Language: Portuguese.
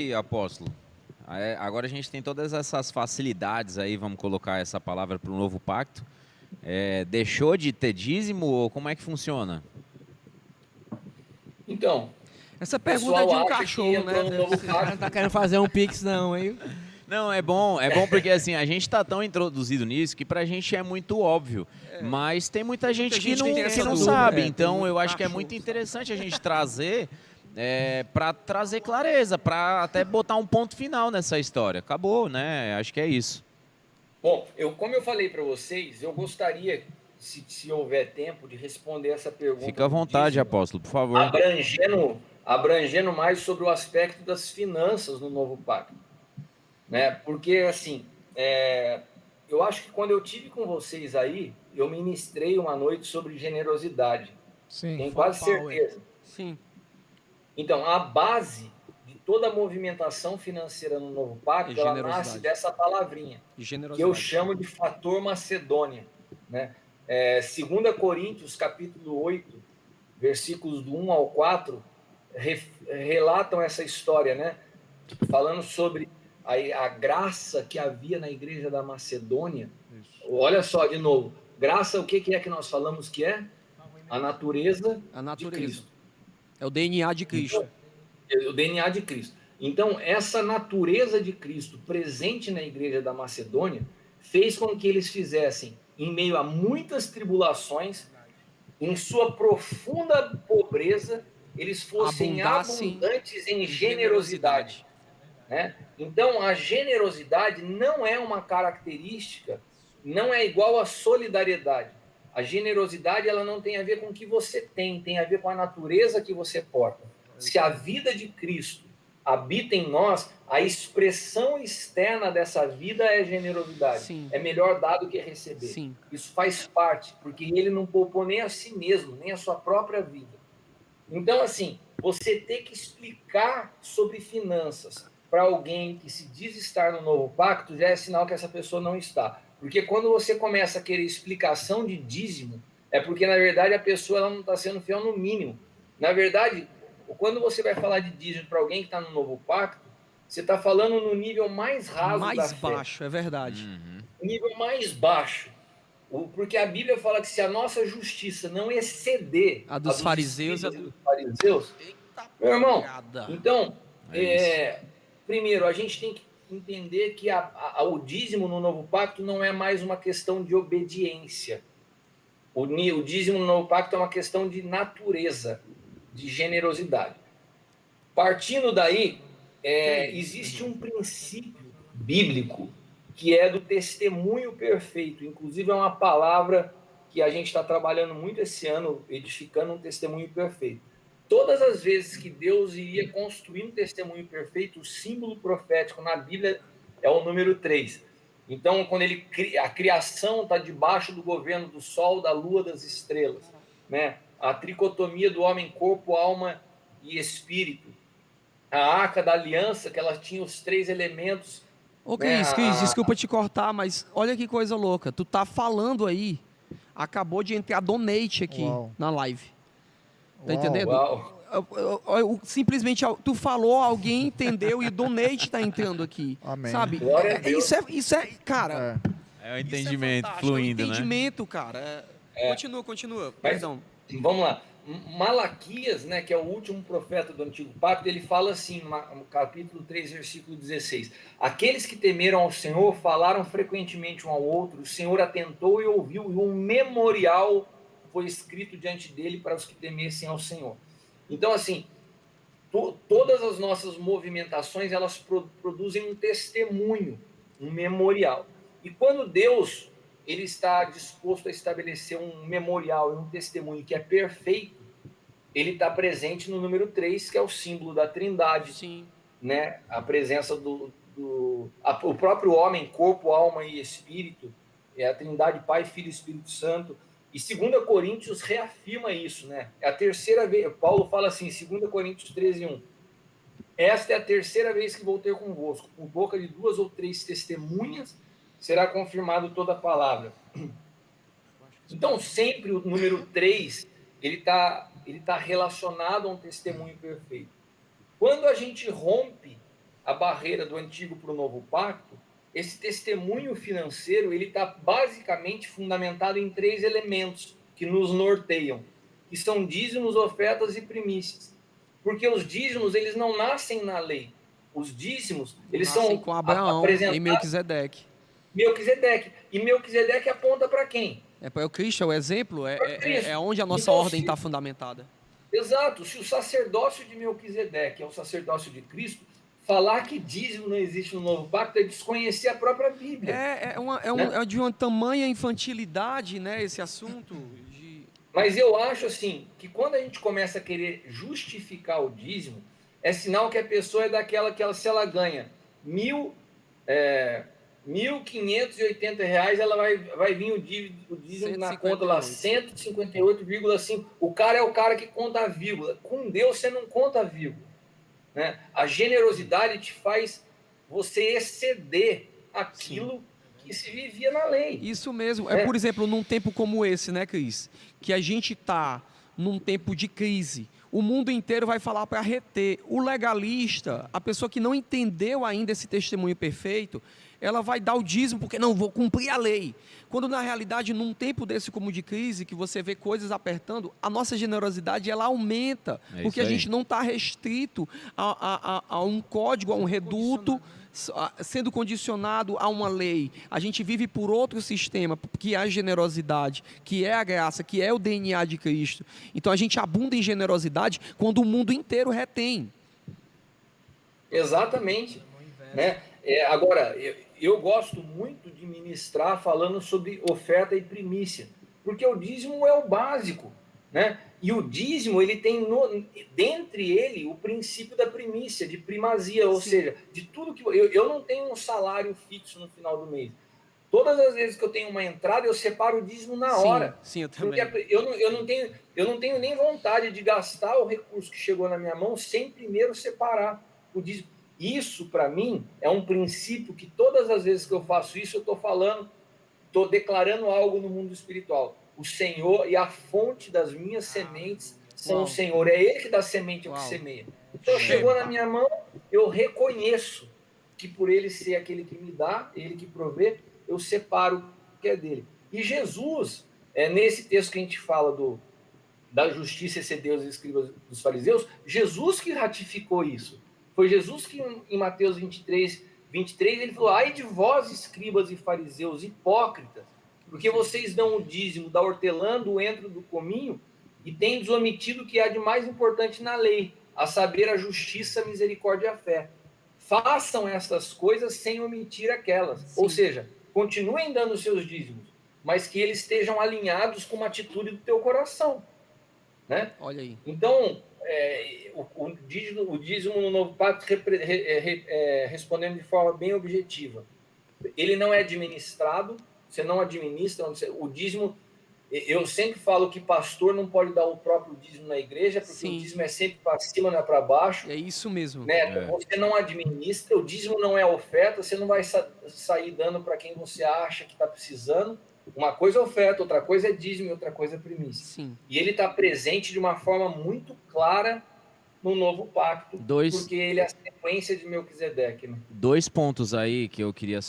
aí, apóstolo. Agora a gente tem todas essas facilidades aí, vamos colocar essa palavra para o novo pacto. Deixou de ter dízimo ou como é que funciona? Então, Essa o pergunta é pessoal de um acha que cachorro, né? entrou no novo O cara pacto. tá querendo fazer um pix, não, hein? Não, é bom porque assim, a gente tá tão introduzido nisso que pra gente é muito óbvio. Mas tem muita gente que gente que tem essa não dúvida, sabe. tem Então muito eu acho que é cachorro, muito sabe? interessante a gente trazer para trazer clareza, para até botar um ponto final nessa história. Acabou, né? Acho que é isso. Bom, como eu falei para vocês, eu gostaria, se houver tempo, de responder essa pergunta Fica à do vontade, dízimo, apóstolo, por favor. abrangendo mais sobre o aspecto das finanças no novo pacto, né? Porque, assim, eu acho que quando eu tive com vocês aí, eu ministrei uma noite sobre generosidade. Sim. Tenho Full quase power. certeza. Sim. Então, a base de toda a movimentação financeira no novo pacto, E ela generosidade. nasce dessa palavrinha, E que eu generosidade. chamo de fator Macedônia, né? 2 Coríntios, capítulo 8, versículos do 1 ao 4, relatam essa história, né? Falando sobre a graça que havia na igreja da Macedônia. Olha só, de novo, graça, o que é que nós falamos que é? A natureza, A natureza. de Cristo. É o DNA de Cristo. O DNA de Cristo. Então, essa natureza de Cristo presente na igreja da Macedônia fez com que eles fizessem, em meio a muitas tribulações, em sua profunda pobreza, eles fossem Abundassem abundantes em generosidade. Né? Então, a generosidade não é uma característica, não é igual à solidariedade. A generosidade ela não tem a ver com o que você tem a ver com a natureza que você porta. Se a vida de Cristo habita em nós, a expressão externa dessa vida é generosidade. Sim. É melhor dar do que receber. Sim. Isso faz parte, porque ele não poupou nem a si mesmo, nem a sua própria vida. Então, assim, você ter que explicar sobre finanças para alguém que se diz estar no novo pacto já é sinal que essa pessoa não está. Porque quando você começa a querer explicação de dízimo, é porque, na verdade, a pessoa ela não está sendo fiel no mínimo. Na verdade, quando você vai falar de dízimo para alguém que está no novo pacto, você está falando no nível mais raso Mais da fé. baixo, é verdade. Nível mais baixo. Porque a Bíblia fala que se a nossa justiça não exceder A dos fariseus, dos fariseus, Eita, meu irmão, pegada. então, É primeiro, a gente tem que entender que o dízimo no novo pacto não é mais uma questão de obediência. O dízimo no novo pacto é uma questão de natureza, de generosidade. Partindo daí, existe um princípio bíblico que é do testemunho perfeito. Inclusive, é uma palavra que a gente está trabalhando muito esse ano, edificando um testemunho perfeito. Todas as vezes que Deus iria construir um testemunho perfeito, o símbolo profético na Bíblia é o número 3. Então, quando a criação está debaixo do governo do sol, da lua, das estrelas, né? A tricotomia do homem, corpo, alma e espírito. A arca da aliança, que ela tinha os 3 elementos. Ô, né? Cris, desculpa te cortar, mas olha que coisa louca. Tu tá falando aí, acabou de entrar donate aqui Uau. na live. Tá Uau. entendendo? Uau. Simplesmente tu falou, alguém entendeu e o donate tá entrando aqui. Amém. Sabe? Glória a Deus. Isso é, cara. É. É o isso entendimento fantástico, fluindo, é um entendimento, cara. Continua. Mas, Perdão. vamos lá. Malaquias, né, que é o último profeta do Antigo Pacto, ele fala assim, no capítulo 3, versículo 16: aqueles que temeram ao Senhor falaram frequentemente um ao outro, o Senhor atentou e ouviu, e um memorial foi escrito diante dele para os que temessem ao Senhor. Então, assim, todas as nossas movimentações, elas produzem um testemunho, um memorial. E quando Deus ele está disposto a estabelecer um memorial e um testemunho que é perfeito, ele está presente no número 3, que é o símbolo da Trindade. Sim. Né? A presença o próprio homem, corpo, alma e espírito, é a Trindade, Pai, Filho e Espírito Santo. E 2 Coríntios reafirma isso, né? É a terceira vez, Paulo fala assim, 2 Coríntios 13:1. Esta é a terceira vez que vou ter convosco. Por boca de 2 ou 3 testemunhas será confirmado toda a palavra. Então, sempre o número 3, ele tá relacionado a um testemunho perfeito. Quando a gente rompe a barreira do antigo para o novo pacto, esse testemunho financeiro ele está basicamente fundamentado em 3 elementos que nos norteiam, que são dízimos, ofertas e primícias. Porque os dízimos eles não nascem na lei. Os dízimos eles Nascem são com Abraão apresentados e Melquisedeque. Melquisedeque. E Melquisedeque aponta para quem? É para o Cristo, é o exemplo, Cristo. é onde a nossa Então, ordem está fundamentada. Exato. Se o sacerdócio de Melquisedeque é o sacerdócio de Cristo, falar que dízimo não existe no novo pacto é desconhecer a própria Bíblia. É de uma tamanha infantilidade, né, esse assunto. Mas eu acho assim, que quando a gente começa a querer justificar o dízimo, é sinal que a pessoa é daquela que se ela ganha R$1.580, ela vai vir o dízimo na conta lá, 158,5. O cara é o cara que conta a vírgula. Com Deus você não conta a vírgula. Né? A generosidade te faz você exceder aquilo que se vivia na lei. Isso mesmo. Por exemplo, num tempo como esse, né, Cris? Que a gente está num tempo de crise. O mundo inteiro vai falar para reter. O legalista, a pessoa que não entendeu ainda esse testemunho perfeito, ela vai dar o dízimo porque não vou cumprir a lei. Quando na realidade, num tempo desse como de crise, que você vê coisas apertando, a nossa generosidade ela aumenta, porque a gente não está restrito a um código, a um reduto, sendo condicionado a uma lei. A gente vive por outro sistema, que é a generosidade, que é a graça, que é o DNA de Cristo. Então a gente abunda em generosidade quando o mundo inteiro retém. Exatamente. Né? Agora, eu gosto muito de ministrar falando sobre oferta e primícia, porque o dízimo é o básico, né? E o dízimo ele tem dentre ele o princípio da primícia, de primazia, ou seja, de tudo que eu não tenho um salário fixo no final do mês. Todas as vezes que eu tenho uma entrada, eu separo o dízimo na hora. Sim, eu também. Porque eu não tenho nem vontade de gastar o recurso que chegou na minha mão sem primeiro separar o dízimo. Isso, para mim, é um princípio que todas as vezes que eu faço isso, eu estou declarando algo no mundo espiritual. O Senhor e a fonte das minhas sementes são o Senhor. É Ele que dá semente ao que semeia. Então, chegou na minha mão, eu reconheço que por Ele ser aquele que me dá, Ele que provê, eu separo o que é dele. E Jesus, nesse texto que a gente fala da justiça exceder os escribas dos fariseus, Jesus que ratificou isso. Foi Jesus que, em Mateus 23, ele falou: ai de vós, escribas e fariseus, hipócritas, porque vocês dão o dízimo da hortelã, do entro, do cominho, e tendes omitido o que há de mais importante na lei, a saber, a justiça, a misericórdia e a fé. Façam essas coisas sem omitir aquelas. Sim. Ou seja, continuem dando os seus dízimos, mas que eles estejam alinhados com uma atitude do teu coração. Né? Olha aí. Então, o dízimo no novo pacto, respondendo de forma bem objetiva, ele não é administrado, você não administra o dízimo. Eu sempre falo que pastor não pode dar o próprio dízimo na igreja, porque Sim. O dízimo é sempre para cima, não é para baixo. É isso mesmo. Né? Você não administra, o dízimo não é oferta, você não vai sair dando para quem você acha que está precisando. Uma coisa é oferta, outra coisa é dízimo, outra coisa é primícia. Sim. E ele está presente de uma forma muito clara no novo pacto, porque ele é a sequência de Melquisedeque. Né? 2 pontos aí que eu queria